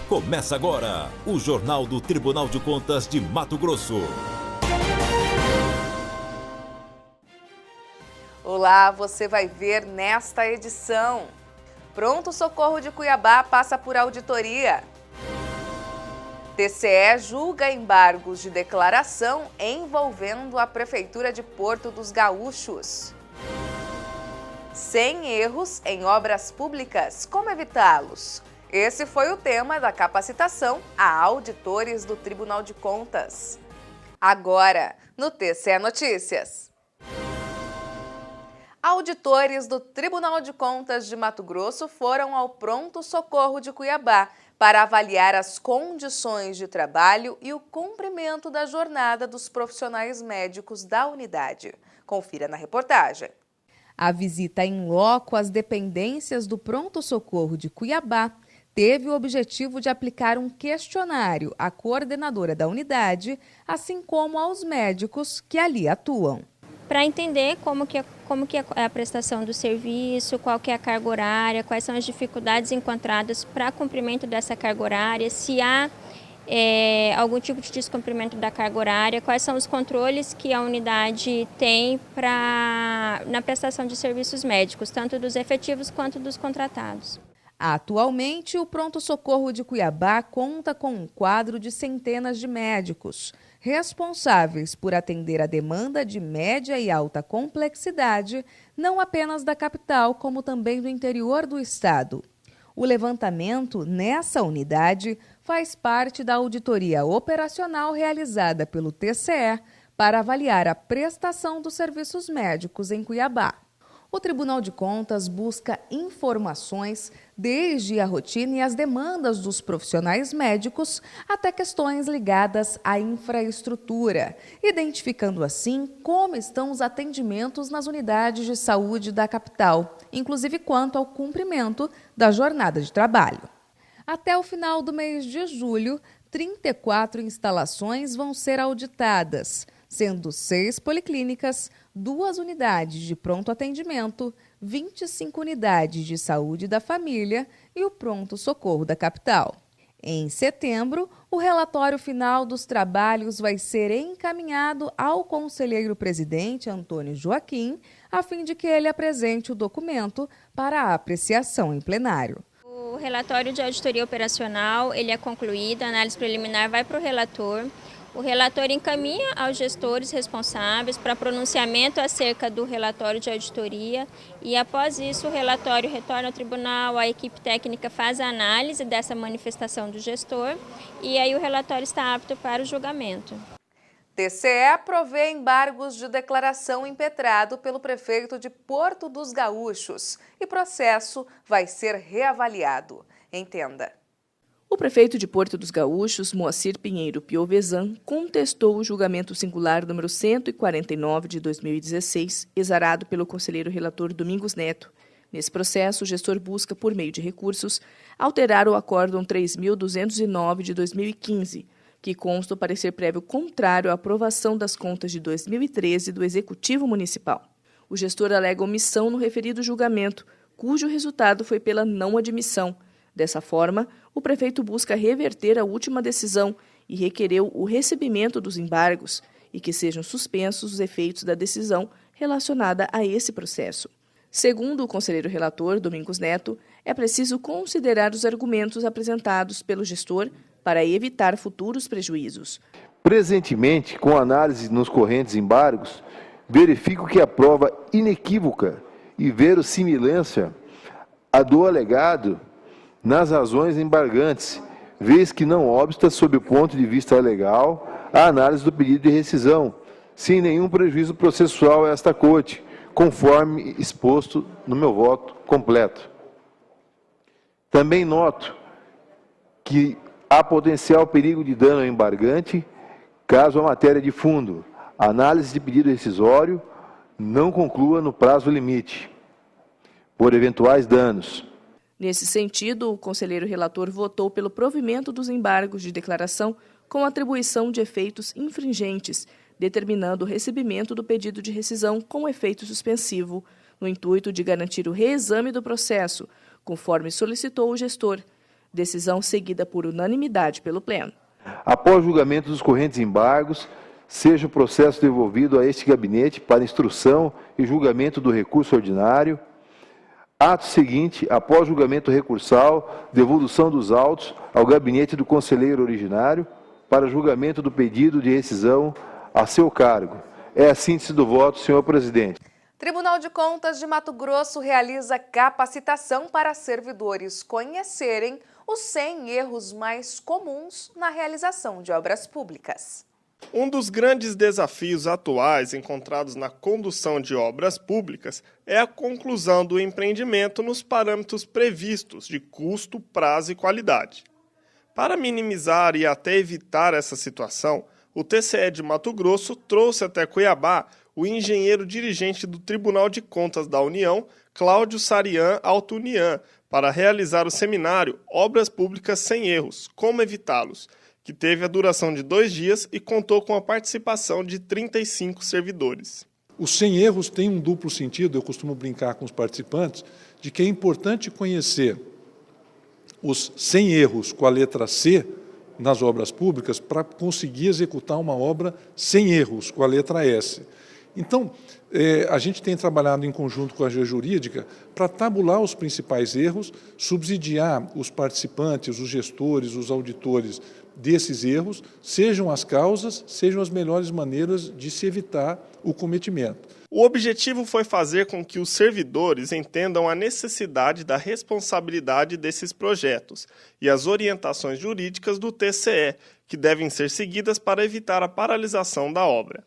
Começa agora o Jornal do Tribunal de Contas de Mato Grosso. Olá, você vai ver nesta edição. Pronto Socorro de Cuiabá passa por auditoria. TCE julga embargos de declaração envolvendo a Prefeitura de Porto dos Gaúchos. 100 erros em obras públicas, como evitá-los? Esse foi o tema da capacitação a auditores do Tribunal de Contas. Agora, no TCE Notícias. Auditores do Tribunal de Contas de Mato Grosso foram ao Pronto Socorro de Cuiabá para avaliar as condições de trabalho e o cumprimento da jornada dos profissionais médicos da unidade. Confira na reportagem. A visita em loco às dependências do Pronto Socorro de Cuiabá teve o objetivo de aplicar um questionário à coordenadora da unidade, assim como aos médicos que ali atuam. Para entender como que é a prestação do serviço, qual que é a carga horária, quais são as dificuldades encontradas para cumprimento dessa carga horária, se há algum tipo de descumprimento da carga horária, quais são os controles que a unidade tem na prestação de serviços médicos, tanto dos efetivos quanto dos contratados. Atualmente, o Pronto Socorro de Cuiabá conta com um quadro de centenas de médicos, responsáveis por atender a demanda de média e alta complexidade, não apenas da capital, como também do interior do estado. O levantamento nessa unidade faz parte da auditoria operacional realizada pelo TCE para avaliar a prestação dos serviços médicos em Cuiabá. O Tribunal de Contas busca informações desde a rotina e as demandas dos profissionais médicos até questões ligadas à infraestrutura, identificando assim como estão os atendimentos nas unidades de saúde da capital, inclusive quanto ao cumprimento da jornada de trabalho. Até o final do mês de julho, 34 instalações vão ser auditadas, sendo 6 policlínicas, 2 unidades de pronto atendimento, 25 unidades de saúde da família e o Pronto Socorro da capital. Em setembro, o relatório final dos trabalhos vai ser encaminhado ao conselheiro-presidente Antônio Joaquim, a fim de que ele apresente o documento para a apreciação em plenário. O relatório de auditoria operacional ele é concluído, a análise preliminar vai para o relator. O relator encaminha aos gestores responsáveis para pronunciamento acerca do relatório de auditoria e, após isso, o relatório retorna ao tribunal, a equipe técnica faz a análise dessa manifestação do gestor e aí o relatório está apto para o julgamento. TCE provê embargos de declaração impetrado pelo prefeito de Porto dos Gaúchos e processo vai ser reavaliado. Entenda. O prefeito de Porto dos Gaúchos, Moacir Pinheiro Piovesan, contestou o julgamento singular número 149 de 2016, exarado pelo conselheiro relator Domingos Neto. Nesse processo, o gestor busca, por meio de recursos, alterar o Acórdão 3.209 de 2015, que consta o parecer prévio contrário à aprovação das contas de 2013 do Executivo Municipal. O gestor alega omissão no referido julgamento, cujo resultado foi pela não admissão. Dessa forma, o prefeito busca reverter a última decisão e requereu o recebimento dos embargos e que sejam suspensos os efeitos da decisão relacionada a esse processo. Segundo o conselheiro relator, Domingos Neto, é preciso considerar os argumentos apresentados pelo gestor para evitar futuros prejuízos. Presentemente, com análise nos correntes embargos, verifico que a prova inequívoca e verossimilância a do alegado nas razões embargantes, vez que não obsta, sob o ponto de vista legal, a análise do pedido de rescisão, sem nenhum prejuízo processual a esta corte, conforme exposto no meu voto completo. Também noto que há potencial perigo de dano ao embargante, caso a matéria de fundo, a análise de pedido rescisório, não conclua no prazo limite, por eventuais danos. Nesse sentido, o conselheiro relator votou pelo provimento dos embargos de declaração com atribuição de efeitos infringentes, determinando o recebimento do pedido de rescisão com efeito suspensivo, no intuito de garantir o reexame do processo, conforme solicitou o gestor. Decisão seguida por unanimidade pelo Pleno. Após julgamento dos correntes embargos, seja o processo devolvido a este gabinete para instrução e julgamento do recurso ordinário. Ato seguinte, após julgamento recursal, devolução dos autos ao gabinete do conselheiro originário para julgamento do pedido de rescisão a seu cargo. É a síntese do voto, senhor presidente. Tribunal de Contas de Mato Grosso realiza capacitação para servidores conhecerem os 100 erros mais comuns na realização de obras públicas. Um dos grandes desafios atuais encontrados na condução de obras públicas é a conclusão do empreendimento nos parâmetros previstos de custo, prazo e qualidade. Para minimizar e até evitar essa situação, o TCE de Mato Grosso trouxe até Cuiabá o engenheiro dirigente do Tribunal de Contas da União, Cláudio Sarian Altunian, para realizar o seminário Obras Públicas Sem Erros, Como Evitá-los, que teve a duração de 2 dias e contou com a participação de 35 servidores. Os 100 erros têm um duplo sentido, eu costumo brincar com os participantes, de que é importante conhecer os 100 erros com a letra C nas obras públicas para conseguir executar uma obra sem erros com a letra S. Então, a gente tem trabalhado em conjunto com a AG Jurídica para tabular os principais erros, subsidiar os participantes, os gestores, os auditores desses erros, sejam as causas, sejam as melhores maneiras de se evitar o cometimento. O objetivo foi fazer com que os servidores entendam a necessidade da responsabilidade desses projetos e as orientações jurídicas do TCE, que devem ser seguidas para evitar a paralisação da obra.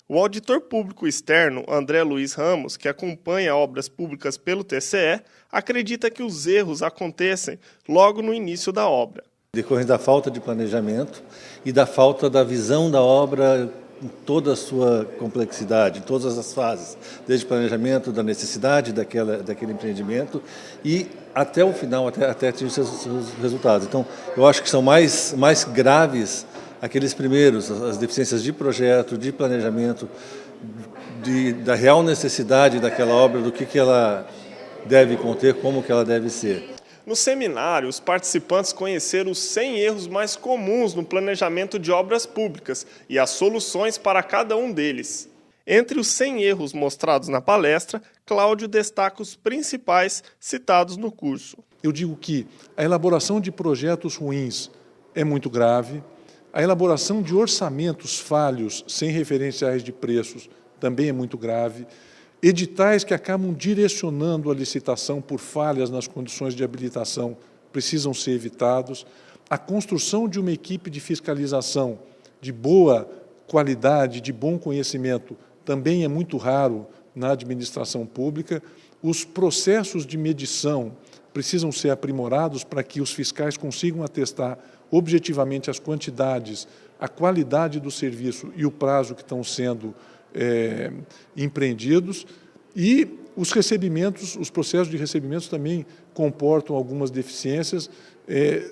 O auditor público externo, André Luiz Ramos, que acompanha obras públicas pelo TCE, acredita que os erros acontecem logo no início da obra. Decorrente da falta de planejamento e da falta da visão da obra em toda a sua complexidade, em todas as fases, desde o planejamento, da necessidade daquele empreendimento e até o final, até atingir seus resultados. Então, eu acho que são mais graves aqueles primeiros, as deficiências de projeto, de planejamento, da real necessidade daquela obra, do que ela deve conter, como que ela deve ser. No seminário, os participantes conheceram os 100 erros mais comuns no planejamento de obras públicas e as soluções para cada um deles. Entre os 100 erros mostrados na palestra, Cláudio destaca os principais citados no curso. Eu digo que a elaboração de projetos ruins é muito grave, a elaboração de orçamentos falhos sem referenciais de preços também é muito grave, editais que acabam direcionando a licitação por falhas nas condições de habilitação precisam ser evitados, a construção de uma equipe de fiscalização de boa qualidade, de bom conhecimento, também é muito raro na administração pública, os processos de medição precisam ser aprimorados para que os fiscais consigam atestar objetivamente as quantidades, a qualidade do serviço e o prazo que estão sendo empreendidos, e os recebimentos, os processos de recebimentos também comportam algumas deficiências,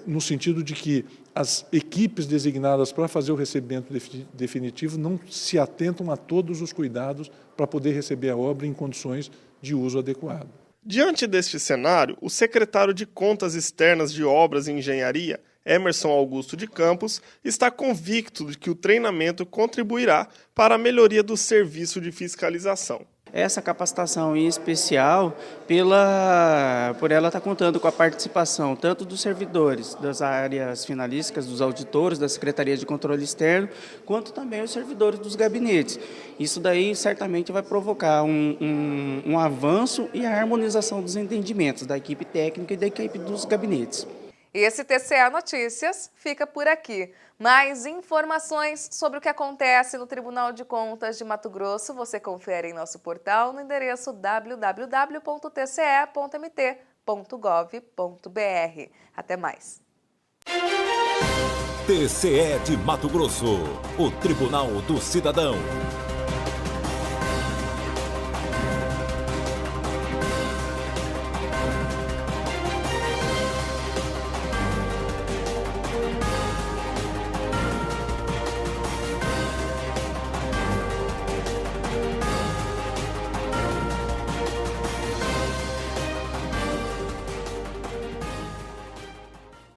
no sentido de que as equipes designadas para fazer o recebimento definitivo não se atentam a todos os cuidados para poder receber a obra em condições de uso adequado. Diante deste cenário, o secretário de Contas Externas de Obras e Engenharia, Emerson Augusto de Campos, está convicto de que o treinamento contribuirá para a melhoria do serviço de fiscalização. Essa capacitação em especial, por ela estar contando com a participação tanto dos servidores das áreas finalísticas, dos auditores, da Secretaria de Controle Externo, quanto também os servidores dos gabinetes. Isso daí certamente vai provocar um avanço e a harmonização dos entendimentos da equipe técnica e da equipe dos gabinetes. Esse TCE Notícias fica por aqui. Mais informações sobre o que acontece no Tribunal de Contas de Mato Grosso você confere em nosso portal no endereço www.tce.mt.gov.br. Até mais. TCE de Mato Grosso, o Tribunal do Cidadão.